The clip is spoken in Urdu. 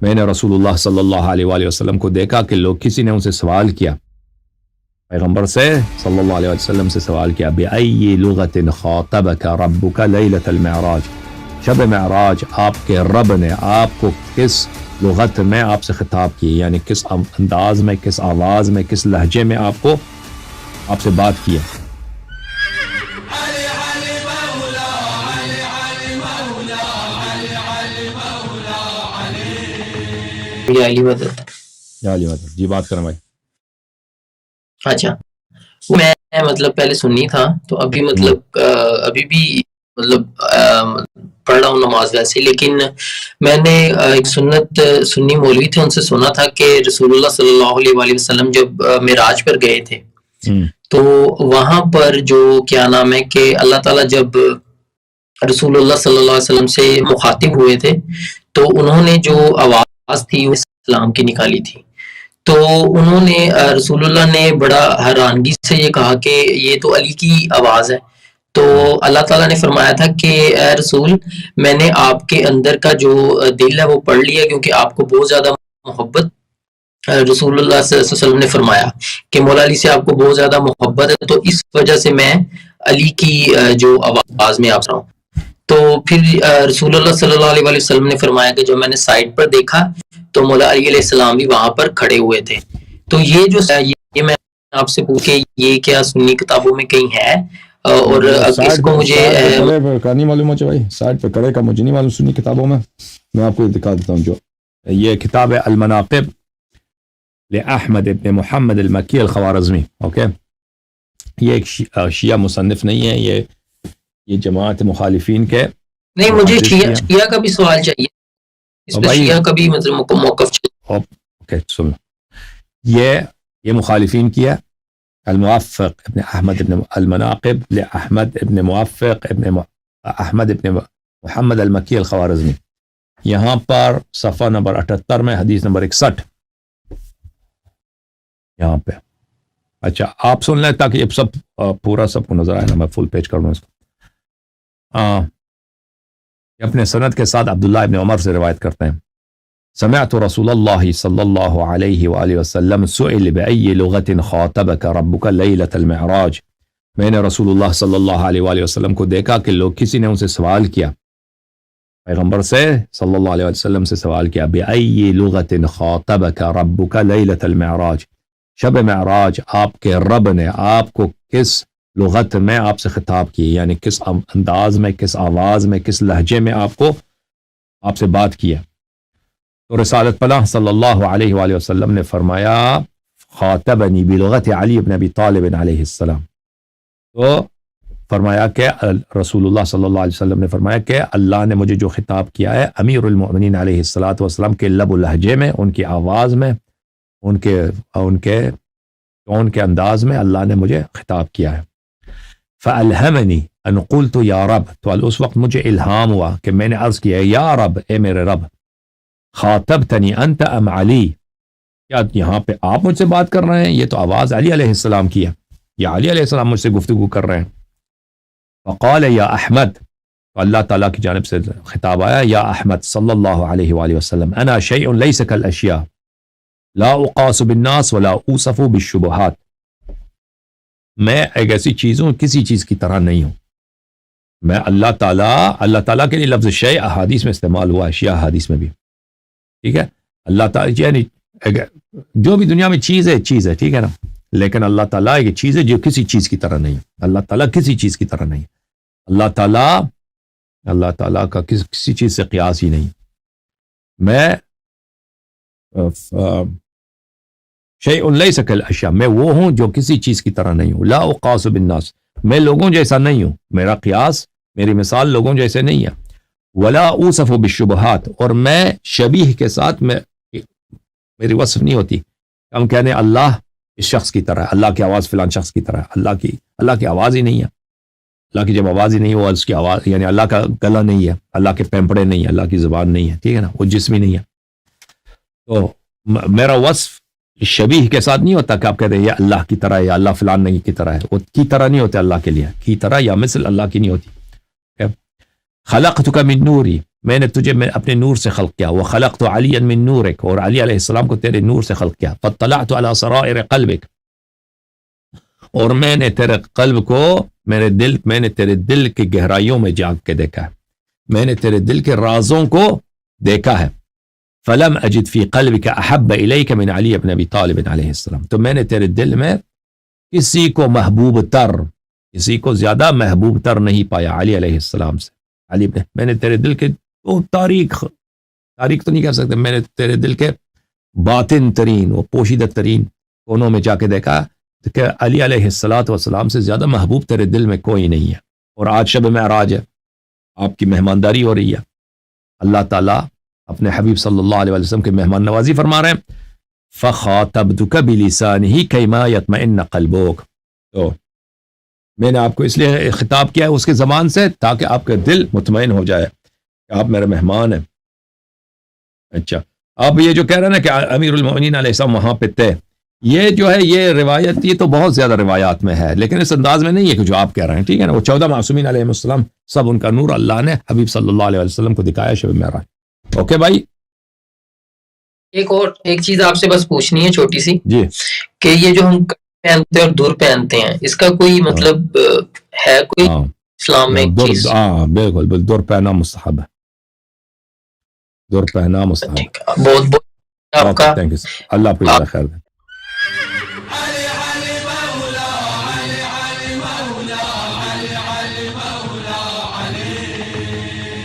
میں نے رسول اللہ صلی اللہ علیہ وآلہ وسلم کو دیکھا کہ لوگ کسی نے ان سے سوال کیا، پیغمبر سے صلی اللہ علیہ وسلم سے سوال کیا، بِأَيِّ لُغَةٍ خَاطَبَكَ رَبُّكَ لَيْلَةَ الْمِعْرَاج، شب معراج آپ کے رب نے آپ کو کس لغت میں آپ سے خطاب کی، یعنی کس انداز میں، کس آواز میں، کس لہجے میں آپ سے بات کیا۔ جی بات کریں بھائی۔ اچھا، میں مطلب پہلے سنی تھا تو ابھی مطلب ابھی بھی مطلب پڑھ رہا ہوں نماز ویسے، لیکن میں نے ایک سنی مولوی تھے، ان سے سنا تھا کہ رسول اللہ صلی اللہ علیہ وآلہ وسلم جب معراج پر گئے تھے تو وہاں پر جو کیا نام ہے کہ اللہ تعالیٰ جب رسول اللہ صلی اللہ علیہ وسلم سے مخاطب ہوئے تھے تو انہوں نے جو آواز تھی وہ اسلام کی نکالی تھی، تو انہوں نے رسول اللہ نے بڑا حیرانگی سے یہ کہا کہ یہ تو علی کی آواز ہے، تو اللہ تعالیٰ نے فرمایا تھا کہ اے رسول، میں نے آپ کے اندر کا جو دل ہے وہ پڑھ لیا، کیونکہ آپ کو بہت زیادہ محبت، رسول اللہ صلی اللہ علیہ وسلم نے فرمایا کہ مولا علی سے آپ کو بہت زیادہ محبت ہے، تو اس وجہ سے میں علی کی جو آواز میں آپ رہا ہوں۔ تو پھر رسول اللہ صلی اللہ علیہ وآلہ وسلم نے فرمایا کہ جب میں نے سائڈ پر دیکھا تو مولا علی علیہ السلام بھی وہاں پر کھڑے ہوئے تھے۔ تو یہ میں آپ سے پوچھ کے یہ کیا سنی کتابوں میں کہیں ہے، اور اس کو مجھے نہیں معلوم ہے بھائی، سائڈ پہ کڑے کا مجھے نہیں معلوم سنی کتابوں میں آپ کو دکھا دیتا ہوں۔ جو یہ کتاب ہے المناقب لأحمد ابن محمد المکی الخوارزمی، اوکے، یہ ایک شیعہ مصنف نہیں ہے، یہ جماعت مخالفین کے نہیں، مجھے شیعہ کا بھی سوال چاہیے، اس پہ شیعہ کا بھی مطلب موقف چاہیے۔ اوکے سن، یہ مخالفین کیا الموفق ابن احمد ابن المناقب لأحمد ابن موفق ابن احمد ابن محمد المکی الخوارزمی، یہاں پر صفحہ نمبر 78 میں حدیث نمبر 61 یہاں پہ۔ اچھا آپ سن لیں تاکہ یہ سب پورا سب کو نظر آئے نا، میں فل پیج کر دوں اس کو۔ اپنے سند کے ساتھ عبداللہ ابن عمر سے روایت کرتے ہیں، سمعت رسول اللہ صلی اللہ علیہ وآلہ وسلم سئل بأي لغة خاطبك ربك ليلة المعراج، میں نے رسول اللہ صلی اللہ علیہ وآلہ وسلم کو دیکھا کہ لوگ کسی نے ان سے سوال کیا، پیغمبر سے صلی اللہ علیہ وسلم سے سوال کیا، بأي لغة خاطبك ربك ليلة المعراج، شب معراج آپ کے رب نے آپ کو کس لغت میں آپ سے خطاب کی، یعنی کس انداز میں، کس آواز میں، کس لہجے میں آپ سے بات کیا۔ تو رسالت پناہ صلی اللہ علیہ وآلہ وسلم نے فرمایا، خاطبنی بلغت علی بن ابی طالب علیہ السلام، تو فرمایا کہ رسول اللہ صلی اللہ علیہ وسلم نے فرمایا کہ اللہ نے مجھے جو خطاب کیا ہے امیر المؤمنین علیہ الصلوۃ والسلام کے لب و لہجے میں، ان کی آواز میں، ان کے ٹون کے انداز میں اللہ نے مجھے خطاب کیا ہے۔ فَأَلْهَمَنِي أَنْ قُلْتُ يَا رَبْ، تو اس وقت مجھے الہام ہوا کہ میں نے عرض کیا یا رب، اے میرے رب، خاطبتنی انت ام علی، کیا یہاں پہ آپ مجھ سے بات کر رہے ہیں؟ یہ تو آواز علی علیہ السلام کی ہے، یا علی علیہ السلام مجھ سے گفتگو کر رہے ہیں۔ فقال یا احمد، تو اللہ تعالیٰ کی جانب سے خطاب آیا، یا احمد صلی اللہ علیہ وآلہ وسلم، انا شیء لیس کالاشیاء لا اقاس بالناس ولا اوصف بالشبہات، میں ایک ایسی چیز ہوں کسی چیز کی طرح نہیں ہوں، میں اللہ تعالیٰ کے لیے لفظ شیء احادیث میں استعمال ہوا ہے، شیعہ احادیث میں بھی، ٹھیک ہے، اللہ تعالیٰ یعنی جو بھی دنیا میں چیز ہے ٹھیک ہے نا، لیکن اللہ تعالیٰ ایک چیز ہے جو کسی چیز کی طرح نہیں، اللہ تعالیٰ کسی چیز کی طرح نہیں، اللہ تعالیٰ کا کسی چیز سے قیاس ہی نہیں، میں شیء لیس کالاشیاء، میں وہ ہوں جو کسی چیز کی طرح نہیں ہوں، لا اقاس بالناس، میں لوگوں جیسا نہیں ہوں، میرا قیاس، میری مثال لوگوں جیسے نہیں ہے، ولا اوصف بالشبہات، اور میں شبیہ کے ساتھ میری وصف نہیں ہوتی، ہم کہنے اللہ اس شخص کی طرح ہے، اللہ کی آواز فلان شخص کی طرح ہے، اللہ کی آواز ہی نہیں ہے، اللہ کی جب آواز ہی نہیں ہو، اس کی آواز یعنی اللہ کا گلا نہیں ہے، اللہ کے پیمپڑے نہیں ہے، اللہ کی زبان نہیں ہے، ٹھیک ہے نا، وہ جسم ہی نہیں ہے، تو میرا وصف شبیہ کے ساتھ نہیں ہوتا کہ آپ کہتے ہیں یہ اللہ کی طرح ہے یا اللہ فلان نہیں کی طرح ہے، وہ کی طرح نہیں ہوتے، اللہ کے لیے کی طرح یا مثل اللہ کی نہیں ہوتی۔ خلقتک من نوری، میں نے تجھے اپنے نور سے خلق کیا وخلقت علیا من نورک اور علی علیہ السلام کو تیرے نور سے خلق کیا فاطلعت علی سرائر قلبک اور میں نے تیرے قلب کو میں نے تیرے دل کی گہرائیوں میں جھانک کے دیکھا ہے میں نے تیرے دل کے رازوں کو دیکھا ہے فلم اجد فی قلبک احب الیک من علی بن ابی طالب علیہ السلام تو میں نے تیرے دل میں کسی کو محبوب تر کسی کو زیادہ محبوب تر نہیں پایا علی علیہ السلام سے علی بن میں نے تیرے دل کے وہ تاریخ تو نہیں کہہ سکتے میں نے تیرے دل کے باطن ترین وہ پوشیدہ ترین کونوں میں جا کے دیکھا کہ علی علیہ السلام سے زیادہ محبوب تیرے دل میں کوئی نہیں ہے اور آج شب معراج ہے آپ کی مہمانداری ہو رہی ہے اللہ تعالیٰ اپنے حبیب صلی اللہ علیہ وسلم کے مہمان نوازی فرما رہے ہیں فخاطبتک بلسانہ کیما یطمئن قلبک تو میں نے آپ کو اس لیے خطاب کیا ہے اس کے زبان سے تاکہ آپ کا دل مطمئن ہو جائے کہ آپ میرے مہمان ہیں اچھا آپ یہ جو کہہ رہے ہیں نا کہ امیر المؤمنین علیہ السلام وہاں پہ تھے یہ جو ہے یہ روایت یہ تو بہت زیادہ روایات میں ہے لیکن اس انداز میں نہیں ہے کہ جو آپ کہہ رہے ہیں ٹھیک ہے نا وہ 14 معصومین علیہ السلام سب ان کا نور اللہ نے حبیب صلی اللہ علیہ وسلم کو دکھایا شب معراج اوکے بھائی ایک چیز آپ سے بس پوچھنی ہے چھوٹی سی جی کہ یہ جو ہم پہنتے ہیں اور دور پہنتے ہیں اس کا کوئی مطلب ہے کوئی اسلام میں چیز بالکل دور پہنا مستحب ہے دور پہنا مستحب بہت آپ کا اللہ آپ کو خیر دے